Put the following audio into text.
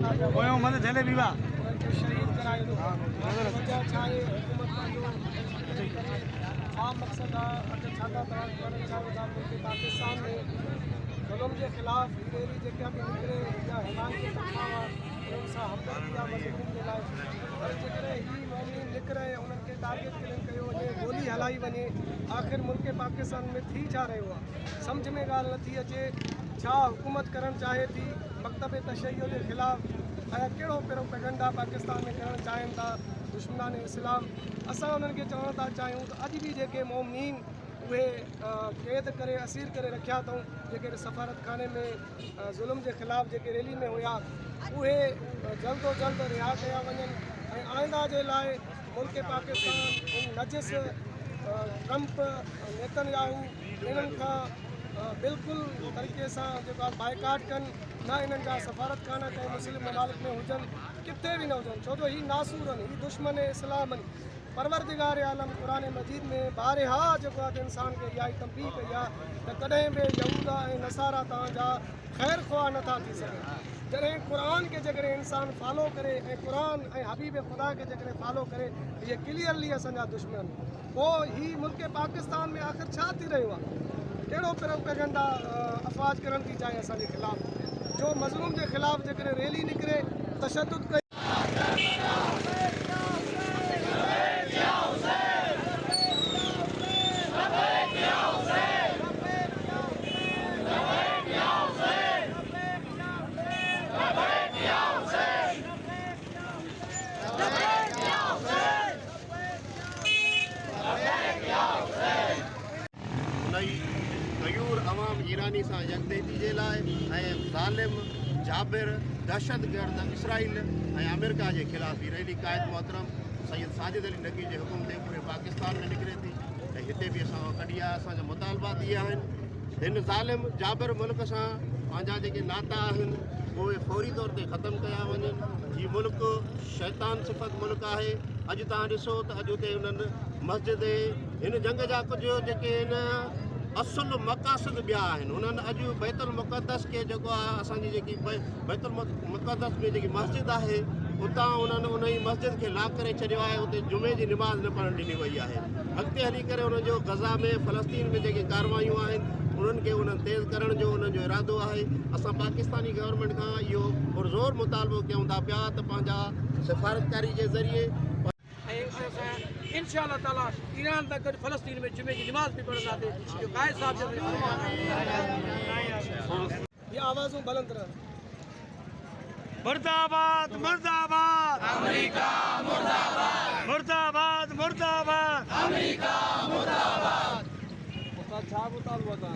OYO मन झले बीवा उनके शहीद कराए दो वजह चाहे हुकूमत पंहिंजो करे छा मक़सद आहे अॻे छा था करणु चाहियो था मुल्क पाकिस्तान में ज़ुल्म जे ख़िलाफ़ रैली जेका बि निकिरे या हिमायत जे तरफ़ां उन्हनि सां हमदर्दी आहे मज़मून जे लाइ पर जेकॾहिं ही मौमिन निकिरे उन्हनि खे टारगेट किलिंग कयो वञे गोली हलाई वञे आख़िर मुल्क पाकिस्तान में थी छा रहियो आहे सम्झ में ॻाल्हि नथी अचे छा हुकूमत करणु चाहे थी मकतब तशय्युअ जे ख़िलाफ़ ऐं कहिड़ो प्रोपेगेंडा पाकिस्तान में करणु चाहिनि था दुश्मनान इस्लाम असां उन्हनि खे चवणु था चाहियूं त अॼु बि जेके मौमिन उहे क़ैद करे असीर करे रखिया अथऊं जेके सफ़ारत खाने में ज़ुल्म जे ख़िलाफ़ जेके रैली में हुया उहे जल्द जल्द रिहा कया वञनि ऐं आइंदा जे लाइ मुल्क पाकिस्तान नजिस ट्रंप नेतन्याहू इन्हनि खां बिल्कुलु तरीक़े सां जेको आहे बाइकाट कनि न इन्हनि जा सफ़ारत खाना कंहिं मुस्लिम ममालिक में हुजनि किथे बि न हुजनि छो जो हीअ नासूर आहिनि हीअ दुश्मन इस्लाम आहिनि परवरदिगार आलम क़ुरान मजीद में बारहा जेको आहे इंसान खे इहा ई तंबीह कई आहे त कॾहिं बि यहूदा ऐं नसारा तव्हांजा ख़ैर ख़्वाह नथा थी सघनि जॾहिं क़ुरान खे जेकॾहिं इंसान फॉलो करे ऐं क़ुरान ऐं हबीब ख़ुदा खे जेकॾहिं फॉलो करे इहे क्लियरली असांजा दुश्मन पोइ हीअ मुल्क पाकिस्तान में आख़िर छा थी रहियो आहे कहिड़ो प्रोपेगेंडा अफ़वाज करणु थी चाहे असांजे ख़िलाफ़ जो मज़लूम जे ख़िलाफ़ जेकॾहिं रैली निकिरे तशद्दुद कई गयूर अवाम ईरानी सां यकजहती जे लाइ ऐं ज़ालिम जाबिर दहशतगर्द इसराइल ऐं अमेरिका जे ख़िलाफ़ ही रैली क़ाइद मोहतरम सैयद साजिद अली नकी जे हुकुम ते पूरे पाकिस्तान में निकिरे थी ऐं हिते बि असां कढी आहे असांजा मुतालबात इहे आहिनि हिन ज़ालिम जाबिर मुल्क सां पंहिंजा जेके नाता आहिनि उहे फौरी तौर ते ख़तमु कया वञनि हीउ मुल्क शैतान सिफ़त मुल्क आहे अॼु तव्हां ॾिसो त अॼु हुते हुननि मस्जिद हिन जंग जा कुझु जेके हिन असुल मक़ासिद ॿिया आहिनि उन्हनि अॼु बैतुल मुक़द्दस खे जेको आहे असांजी जेकी बैतुल मुक़द्दस में जेकी मस्जिद आहे उतां उन्हनि उन ई मस्जिद खे लॉक करे छॾियो आहे उते जुमे जी निमाज़ न पढ़णु ॾिनी वई आहे अॻिते हली करे उनजो गज़ा में फ़लस्तीन में जेके कारवायूं आहिनि उन्हनि खे उन्हनि तेज़ करण जो उन्हनि जो इरादो आहे असां पाकिस्तानी गवर्नमेंट खां इहो पुरज़ोर मुतालबो कयूं था पिया त पंहिंजा सिफ़ारतकारी जे ज़रिए इंशाअल्लाह ताला ईरान तक फ़लस्तीन में जुमे की नमाज भी पढ़ंदासीं जो कायद साहब ये आवाज़ों बुलंद रहन मुर्दाबाद मुर्दाबाद अमेरिका मुर्दाबाद मुर्दाबाद मुर्दाबाद अमेरिका मुर्दाबाद छा मुतालबो था